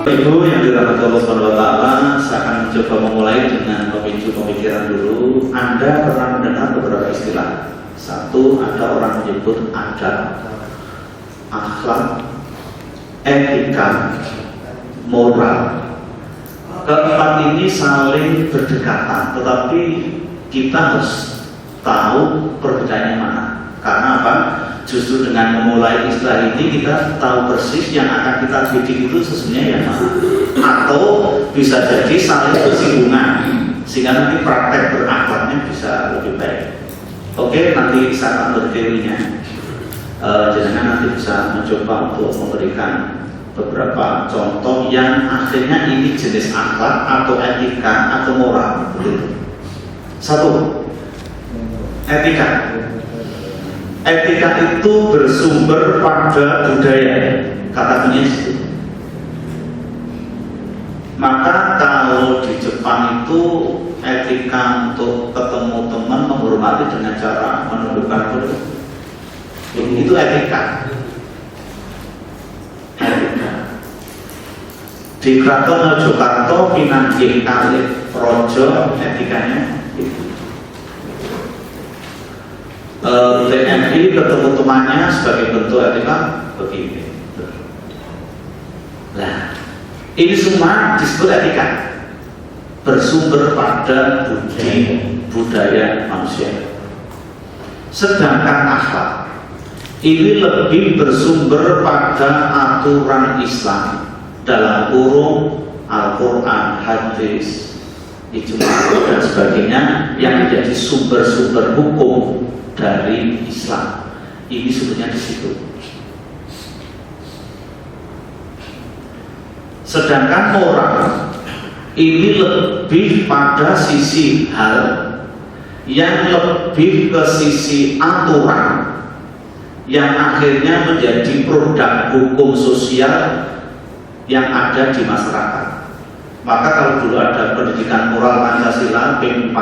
Ibu yang dirahmati Allah Subhanahu wa taala, saya akan mencoba memulai dengan memicu pemikiran dulu. Anda pernah mendengar beberapa istilah. Satu, ada orang menyebut adab, akhlak, etika, moral. Keempat ini saling berdekatan, tetapi kita harus tahu perbedaannya mana. Karena apa? Justru dengan memulai istilah ini kita tahu persis yang akan kita didik itu sesungguhnya yang mana. Atau bisa jadi saling bersinggungan, sehingga nanti praktek berakhlaknya bisa lebih baik. Oke, nanti saya akan teorinya. Jangan nanti bisa mencoba untuk memberikan beberapa contoh yang akhirnya ini jenis akhlak atau etika atau moral. Begitu. Satu, etika. Etika itu bersumber pada budaya, kata kuncinya itu. Maka kalau di Jepang itu etika untuk ketemu teman menghormati dengan cara menundukkan kepala, itu etika. Etika. Di Kraton Mojokerto Pinanggih Kalih Projo etikanya itu. TNI ketemu temannya sebagai bentuk etika begini. Nah, ini semua disebut etika, bersumber pada budaya manusia. Sedangkan akhlak ini lebih bersumber pada aturan Islam dalam kurung Al-Quran, hadis, ijma dan sebagainya yang menjadi sumber-sumber hukum dari Islam. Ini sebenarnya di situ. Sedangkan moral ini lebih pada sisi hal yang lebih ke sisi aturan yang akhirnya menjadi produk hukum sosial yang ada di masyarakat. Maka kalau dulu ada pendidikan moral Pancasila P4,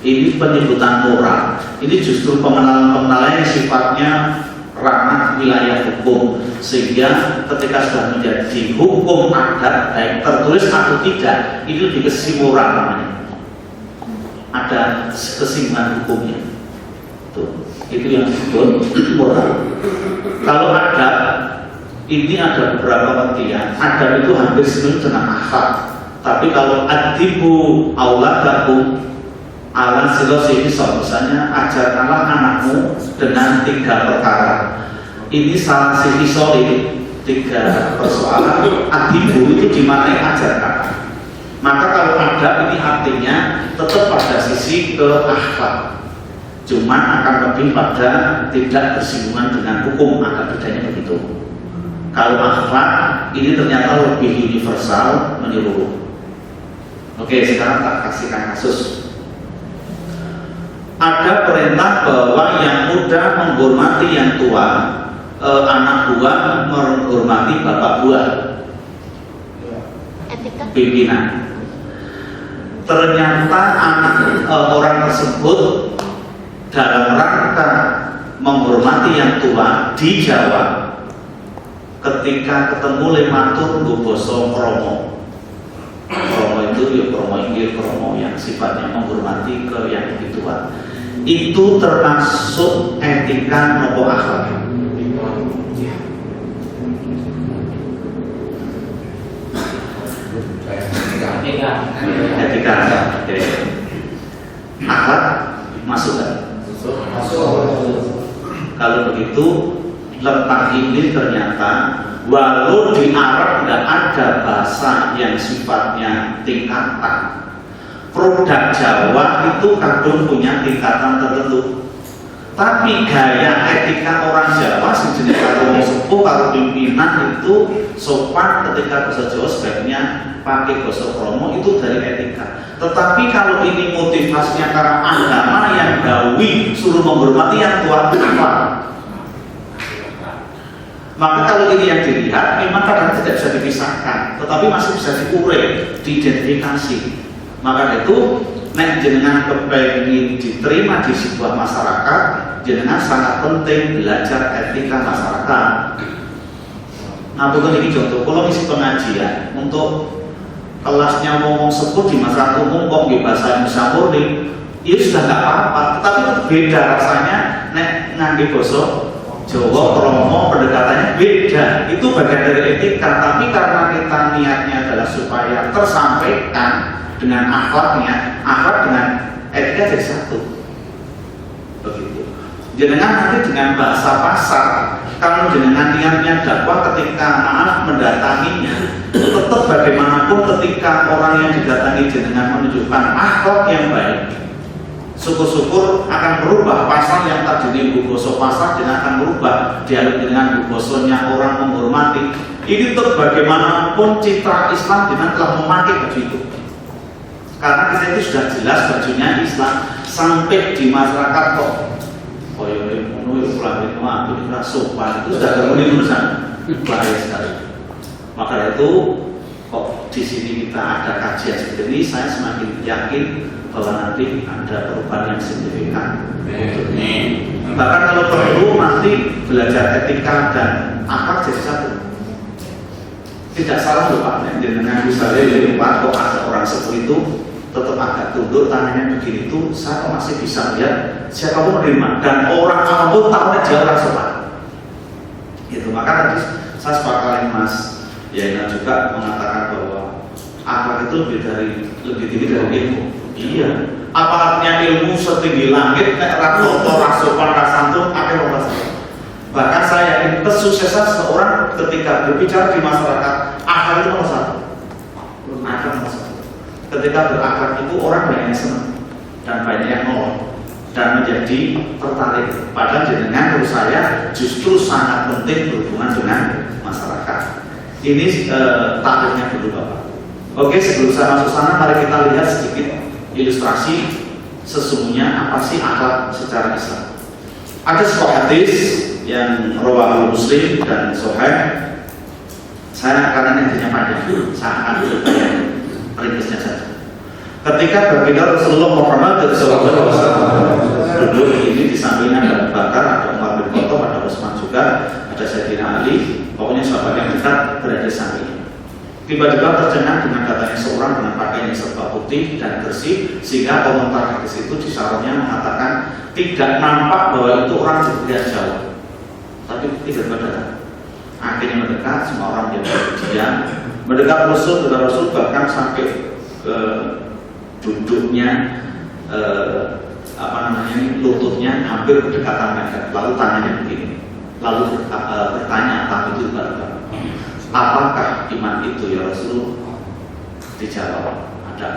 ini penyebutan moral, ini justru pengenalan yang sifatnya ranah wilayah hukum, sehingga ketika sudah menjadi hukum adat baik tertulis atau tidak, itu lebih ke sisi moral namanya. Ada kesimpulan hukumnya. Tuh, itu yang disebut moral. Kalau adat, ini ada beberapa pengertian. Adat itu hampir semuanya dengan akhlak. Tapi kalau adibu auladakum ala silosi ini misalnya ajarkanlah anakmu dengan 3 perkara. Ini salah sisi solid 3 persoalan. Adibu itu dimaknai ajarkan. Maka kalau ada ini artinya tetap pada sisi ke akhlak. Cuman akan lebih pada tidak bersinggungan dengan hukum, akan bedanya begitu. Kalau akhlak ini ternyata lebih universal, menyeluruh. Oke, sekarang tak kasihkan kasus. Ada perintah bahwa yang muda menghormati yang tua, anak buah menghormati bapak buah, pimpinan. Ternyata anak orang tersebut dalam rangka menghormati yang tua di Jawa, ketika ketemu lematur boso kromo. Kromo itu ya kromo inggil, kromo yang sifatnya menghormati ke yang lebih tua. Itu termasuk etika nopo akhlak. Etika, akhlak masuk kan? Kalau begitu letak ini ternyata walau di Arab tidak ada bahasa yang sifatnya tingkatan. Produk Jawa itu kadang punya tingkatan tertentu. Tapi gaya etika orang Jawa sejenis kalau sepuh, kalau pimpinan itu sopan ketika bahasa Jawa sebaiknya pakai bahasa kromo, itu dari etika. Tetapi kalau ini motivasinya karena agama yang gawi suruh menghormati yang tua, apa? Maka kalau ini yang dilihat memang kadang tidak bisa dipisahkan, tetapi masih bisa diurai, diidentifikasi. Maka itu nek jenengan kepengin diterima di sebuah masyarakat, jenengan sangat penting belajar etika masyarakat. Ngapunten iki contoh, kalau ngisi pengajian untuk kelasnya ngomong sebut di masyarakat umum kok nggih bahasa Indonesia murni, ya sudah nggak apa-apa. Tetapi beda rasanya nek ngangge basa Jawa, Kromo, pendekatannya beda. Itu bagian dari etika. Tapi karena kita niatnya adalah supaya tersampaikan dengan akhlaknya, akhlak dengan etika jadi satu. Begitu. Jenengan nanti dengan bahasa pasar, kalau jenengan niatnya dakwah ketika maaf mendatanginya, tetap bagaimanapun ketika orang yang didatangi jenengan menunjukkan akhlak yang baik, syukur-syukur akan berubah. Pasar yang tadinya buboso pasar jenengan akan berubah dialog dengan bubosonya orang menghormati. Ini tetap bagaimanapun citra Islam jenengan telah memakai baju itu, karena kita itu sudah jelas bajunya Islam. Sampai di masyarakat kok koyo ngono yo pelanggan aku ora sopan, itu sudah kemudian urusan bahaya sekali. Maka itu kok di sini kita ada kajian seperti ini, saya semakin yakin bahwa nanti ada perubahan yang signifikan. Bahkan kalau perlu nanti belajar etika dan akhlak jadi satu. Tidak salah loh Pak, dengan misalnya di Pak kok ada orang seperti itu tetap agak tunduk, tangannya begini itu, saya masih bisa lihat siapapun menerima, dan orang awam pun tahu dia orang sopan. Itu maka tadi saya sepakat Mas Yana juga mengatakan bahwa akhlak itu lebih tinggi dari ilmu. Iya. Apa artinya ilmu setinggi langit, nek ratoto, rasopan, rasantun, akhir orang. Bahkan saya yakin kesuksesan seseorang ketika berbicara di masyarakat, akhlak itu nomor satu. Akhlak nomor satu. Ketika berakhlak itu orang banyak yang senang dan banyak yang nolong dan menjadi tertarik. Padahal jenengan menurut saya justru sangat penting berhubungan dengan masyarakat. Ini takrifnya dulu Bapak. Oke, sebelum saya masuk sana, mari kita lihat sedikit ilustrasi sesungguhnya apa sih akhlak secara Islam. Ada sebuah hadis yang riwayat Muslim dan Sahih. Saya karena hadisnya panjang, saya akan berupaya ringkasnya saja. Ketika baginda Rasulullah Muhammad SAW duduk ini di sampingnya ada Abu Bakar, ada Umar bin Khattab, ada Utsman juga, ada Sayyidina Ali, pokoknya sahabat yang dekat berada di sampingnya. Tiba-tiba tercengang dengan datangnya seorang dengan pakaian yang serba putih dan bersih, sehingga komentar hadis itu di sarungnya mengatakan tidak nampak bahwa itu orang berbeda jauh, tapi tidak berbeda. Akhirnya mendekat, semua orang yang diam, mendekat Rasul, bahkan sampai duduknya lututnya hampir berdekatan mereka, lalu tangannya begini, lalu bertanya apa itu Bapak? Apakah iman itu ya Rasulullah? Dijawab ada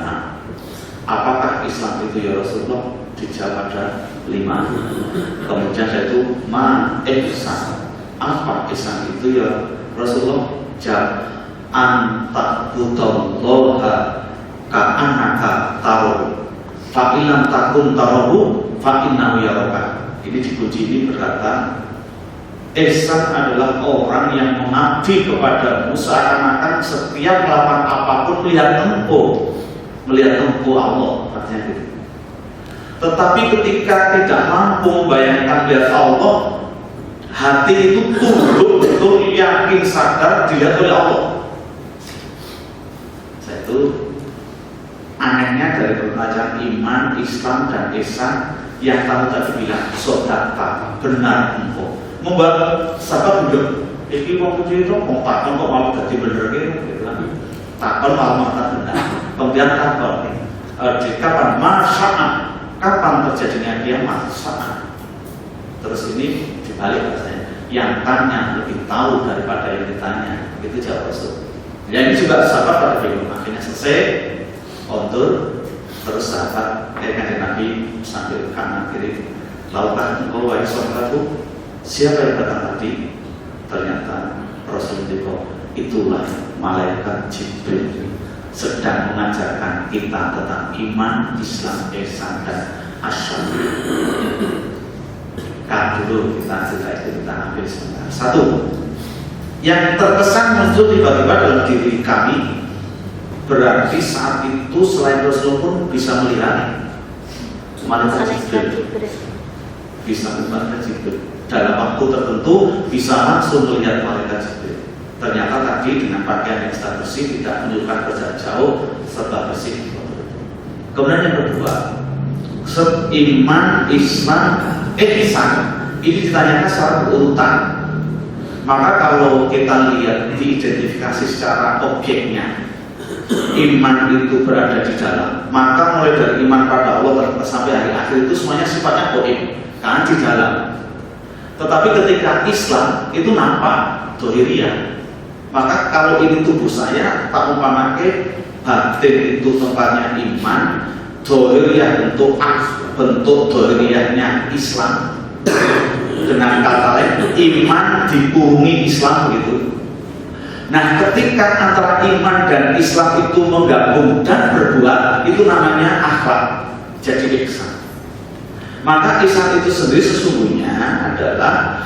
6. Apakah Islam itu ya Rasulullah? Dijawab ada 5. Kemudian itu ihsan. Apa Islam itu ya Rasulullah? Jawab antakbudallaha ka'annaka taruh fa'ilam takun taruhu fa'innahu yaraka. Ini dikunci ini berkata ihsan adalah orang yang mengabdi kepadamu seakan-akan setiap melakukan apapun melihat engkau Allah, artinya gitu. Tetapi ketika tidak mampu membayangkan lihat Allah, hati itu tunduk betul, yakin, sadar dilihat oleh Allah. Itu anehnya dari pelajaran iman, Islam dan ihsan yang kamu tadi bilang sodaka, benar engkau membuat sahabat duduk iki wong itu kok takon kok malah dadi bener gitu takon malah benar. Kemudian takon di kapan masya'an, kapan terjadinya kiamat saat. Terus ini dibalik rasanya, yang tanya lebih tahu daripada yang ditanya, itu jawab Rasul. Ya ini juga sahabat pada bingung. Akhirnya selesai ontur, terus sahabat kanjeng Nabi sambil kanan kiri, lakukan engkau wahai sahabatku, siapa yang datang tadi? Ternyata Rasul itulah malaikat Jibril sedang mengajarkan kita tentang iman, Islam, ihsan dan asyhadu. Kan dulu kita ambil sebentar. Satu, yang terkesan muncul tiba-tiba dalam diri kami, berarti saat itu selain Rasul pun bisa melihat malaikat Jibril, bisa melihat Jibril dalam waktu tertentu, bisa langsung melihat malaikat Jibril. Ternyata tadi dengan pakaian yang sudah bersih tidak menunjukkan berjarak jauh serba bersih. Kemudian yang kedua, iman, Islam, ihsan ini ditanyakan secara berurutan. Maka kalau kita lihat diidentifikasi secara objeknya, iman itu berada di dalam. Maka mulai dari iman pada Allah sampai hari akhir itu semuanya sifatnya goib, kan di dalam. Tetapi ketika Islam itu nampak dohiriyah. Maka kalau ini tubuh saya, tak umpamake batin itu tempatnya iman, dohiriyah bentuk dohiriyahnya Islam. Dengan kata lain, iman dipurungi Islam gitu. Nah, ketika antara iman dan Islam itu menggabung dan berbuat, itu namanya akhlak, jadi ihsan. Maka ihsan itu sendiri sesungguhnya adalah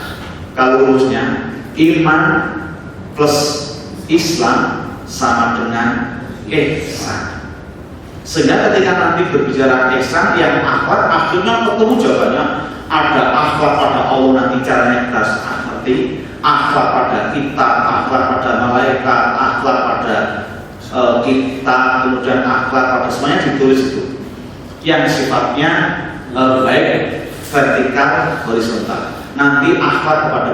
kalau rumusnya iman plus Islam sama dengan ihsan. Sehingga ketika nanti berbicara ihsan yang akhlak, akhirnya ketemu jawabannya. Ada akhlak pada Allah, nanti caranya kita harus ngerti. Akhlak pada kita, akhlak pada malaikat, akhlak pada kita, kemudian akhlak pada semuanya ditulis itu. Yang sifatnya baik vertikal, horizontal. Nanti akhlak kepada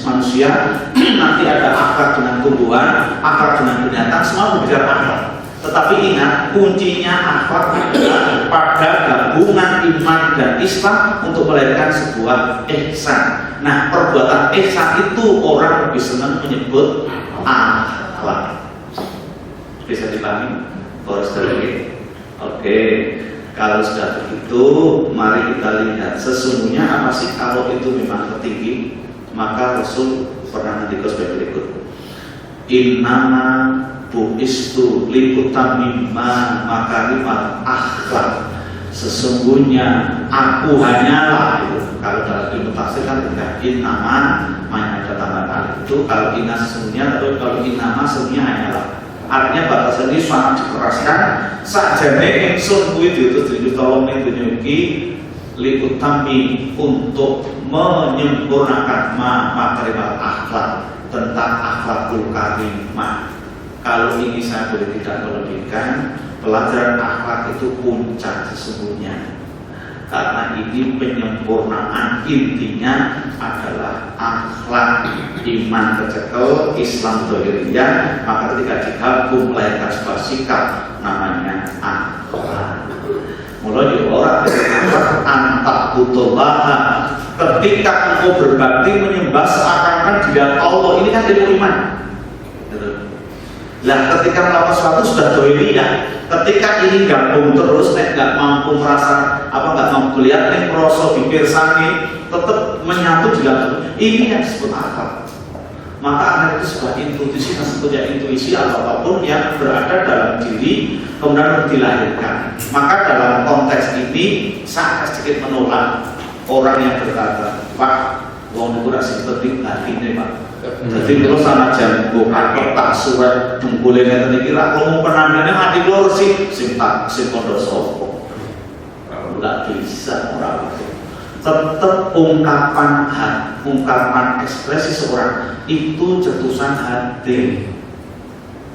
manusia, nanti ada akhlak dengan tumbuhan, akhlak dengan binatang, semua berbicara akhlak. Tetapi ingat, kuncinya akhlak adalah pada gabungan iman dan Islam untuk melahirkan sebuah ihsan. Nah, perbuatan ihsan itu orang lebih senang menyebut akhlak. Bisa dipahami? Terus lagi. Oke. Kalau sudah begitu, mari kita lihat sesungguhnya apa sih kalau itu memang tertinggi. Maka Rasul pernah ngendika sebagai berikut. Innama bu'istu likutamimma makarimat akhlak. Sesungguhnya aku hanyalah itu. Kalau dalam ilmu tafsir kan tidak innama, main ada tambahan alif itu. Kalau inna sesungguhnya, atau kalau innama sesungguhnya hanyalah. Artinya bahasa ini sangat dikeraskan. Sajane ingsun kuwi diutus tolong ning dunya iki likutami untuk menyempurnakan makarimat akhlak, tentang akhlakul karimah. Kalau ini saya boleh tidak melebihkan, pelajaran akhlak itu puncak sesungguhnya. Karena ini penyempurnaan intinya adalah akhlak, iman kecekel, Islam dohiriyah. Maka ketika digabung melahirkan sebuah sikap namanya akhlak. Mulai orang akhlak antak butulah. Ketika engkau berbakti menyembah seakan-akan dia Allah, ini kan ilmu iman. Nah, ketika melakukan sesuatu sudah dohiriyah. Ketika ini gabung terus, nggak mampu merasa nggak mampu lihat, merosot dipirsani, tetap menyatu di dalam ini yang disebut akal. Maka akhirnya itu sebuah intuisi, sebetulnya intuisi atau apapun yang berada dalam diri kemudian dilahirkan. Maka dalam konteks ini saya sedikit menolak orang yang berkata, Pak, wong itu rasa penting hati ini, Pak. Jadi terus sana jam bukan tak surat dengkulin yang tadi kira kalau mau penangannya hati lo sih simpak simpondo sopo nggak bisa orang itu. Tetap ungkapan ekspresi seorang itu cetusan hati.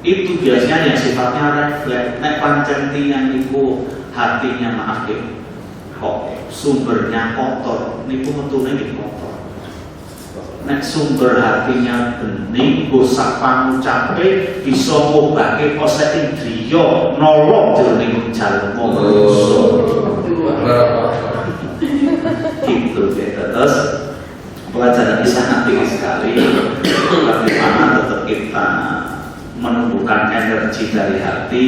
Itu biasanya yang sifatnya refleks. Nek pancen yang itu hatinya maaf kok sumbernya kotor, niku metune kotor. Nek sumber hatinya bening, bosak pangucape bisa ngobake kosek indriya nolong jroning jalma manungsa. Gitu ya. Terus pelajaran ini sangat tinggi sekali. Bagaimana tetap kita menumbuhkan energi dari hati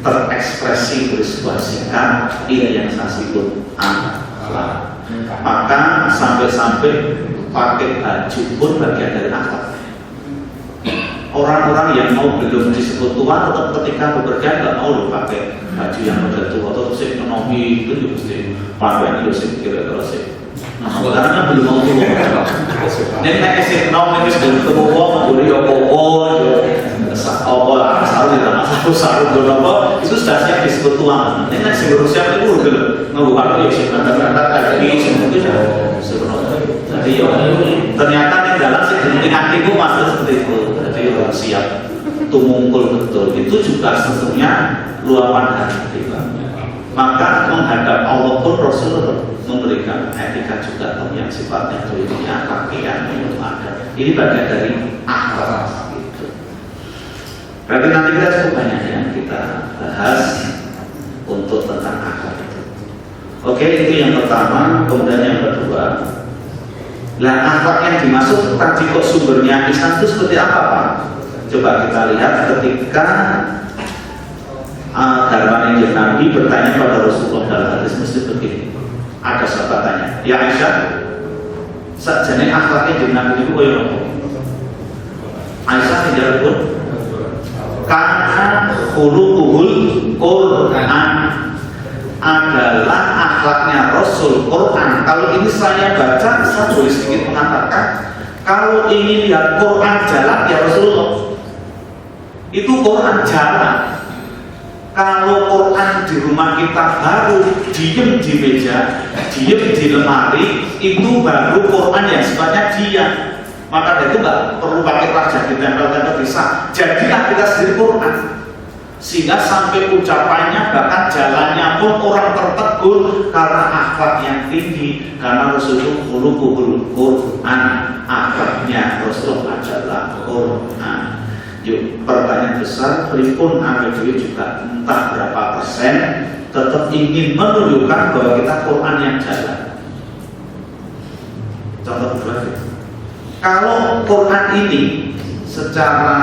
terekspresi dari sebuah sikap, ini yang saya sebut akhlak. Maka sampai-sampai pakai baju pun bagian dari akhlak. Orang-orang yang mau belum disebut tua tetap ketika bekerja nggak mau loh pakai baju yang model tua atau ekonomi itu juga mesti pakai itu sih kira-kira sih. Nah, karena belum mau tua. Nek ekonomi itu sudah ketemu uang, boleh opo, asal tidak masuk itu sudah siap disebut tua. Nek sebelum siap itu udah ngebuka ya sih kata-kata lagi sebenarnya. Jadi ternyata di dalam sih hatiku masuk seperti itu. Jadi siap tumungkul betul, itu juga sesungguhnya luapan hati. Maka menghadap Allah pun Rasul memberikan etika juga yang sifatnya dunia, pakaian, minum ada. Ini bagian dari akhlak gitu. Berarti nanti kita cukup banyak yang kita bahas untuk tentang akhlak itu. Oke, itu yang pertama. Kemudian yang kedua, lah akhlak yang dimaksud tadi kok sumbernya Islam itu seperti apa Pak? Coba kita lihat ketika Darman yang Nabi bertanya pada Rasulullah dalam hadis Muslim begini. Ada sahabat tanya, ya Aisyah, sajane akhlaknya di Nabi itu koyo apa? Aisyah menjawab pun, karena khuluquhul Quran, adalah akhlaknya Rasul Quran. Kalau ini saya baca, saya boleh sedikit mengatakan, kalau ingin lihat Quran jalan ya Rasulullah, itu Quran jalan. Kalau Quran di rumah kita baru diem di meja, diem di lemari, itu baru Quran yang sifatnya diam. Maka itu nggak perlu pakai raja ditempel-tempel bisa. Jadilah kita sendiri Quran, sehingga sampai ucapannya bahkan jalannya pun orang tertegur karena akhlak yang tinggi. Karena Rasulullah khuluquhul Quran, akhlaknya Rasul adalah Quran. Yuk, pertanyaan besar, pripun APDW juga entah berapa persen tetap ingin menunjukkan bahwa kita Quran yang jalan. Contoh kedua, kalau Quran ini secara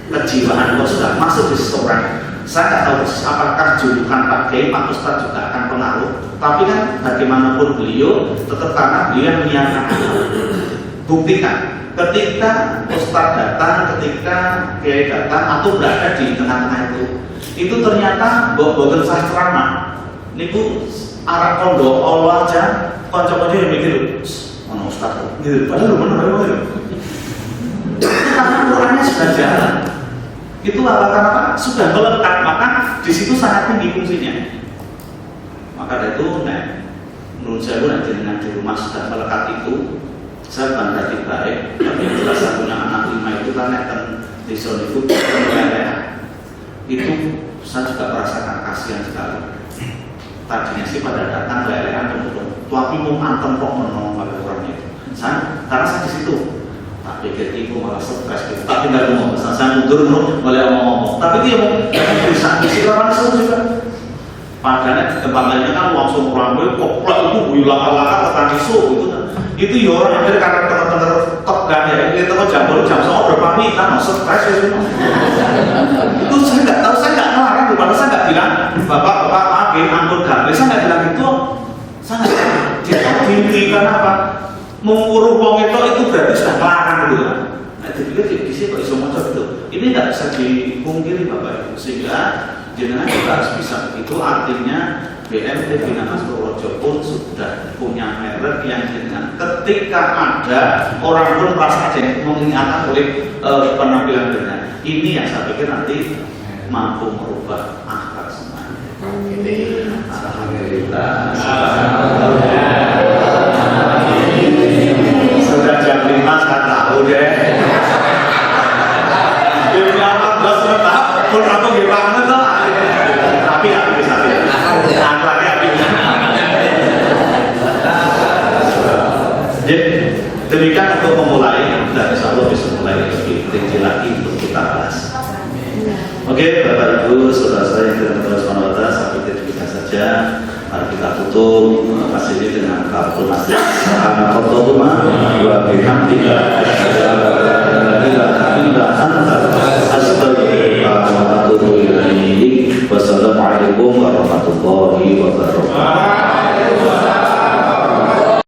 kejiwaan kok sudah masuk di seseorang, saya nggak tahu apakah julukan Pak Kiai, Pak Ustadz juga akan pengaruh. Tapi kan bagaimanapun beliau tetap karena beliau yang menyiapkan. Buktikan. Ketika Ustadz datang, ketika Kiai datang atau berada di tengah-tengah itu ternyata boten sah ceramah. Niku arah kondo Allah aja, konco-konco yang mikir, mana Ustadz? Gitu, padahal mana? Karena Qurannya sudah jalan. Itu alasan apa? Sudah melekat, maka di situ sangat tinggi fungsinya. Maka dari itu, menurut saya nanti dengan di rumah sudah melekat itu. Saya bangga baik, tapi yang jelas saya punya anak 5 itu kan di zona itu saya juga merasakan kasihan sekali. Tadinya sih pada datang lelehan untuk tapi mau antem kok menolong pada orangnya itu. Karena saya di situ, tak pikir itu malah stres gitu. Tapi nggak ngomong, saya mundur boleh ngomong. Tapi dia mau bisa lawan seru juga. Padahal di tempat lainnya kan langsung ramai, koplak itu builah-laka tekan isu gitu. Itu ya orang yang karena benar-benar tegang ya, kita kok jam sama udah pamitan, stres ya semua. Itu saya nggak tahu, saya nggak ngelarang, padahal saya nggak bilang bapak maaf ya, ampun gampang, saya nggak bilang itu, saya nggak bilang dia binti karena apa? Menguruh wong itu berarti sudah melarang gitu kan. Nah dipikir di sini kok iso macam itu, ini nggak bisa dipungkiri bapak ibu, sehingga jenengan juga harus bisa begitu. Artinya BMT Bina Mas Purworejo pun sudah punya merek yang dengan ketika ada orang pun merasa mengingatkan oleh penampilan benar. Ini yang saya pikir nanti mampu merubah akhlak semuanya. Ini alhamdulillah. Sudah jam 5 saya tahu deh. Jam 14 saya tahu. Pun aku gimana tuh? Tapi aku bisa lihat. Jadi demikian untuk memulai, dan insya Allah bisa mulai lebih tinggi lagi untuk kita bahas. Oke, Bapak Ibu, saudara-saudara yang dirahmati Allah SWT, sampai demikian saja. Mari kita tutup masjid ini dengan kaful masjid. Alhamdulillah wa bihamdika.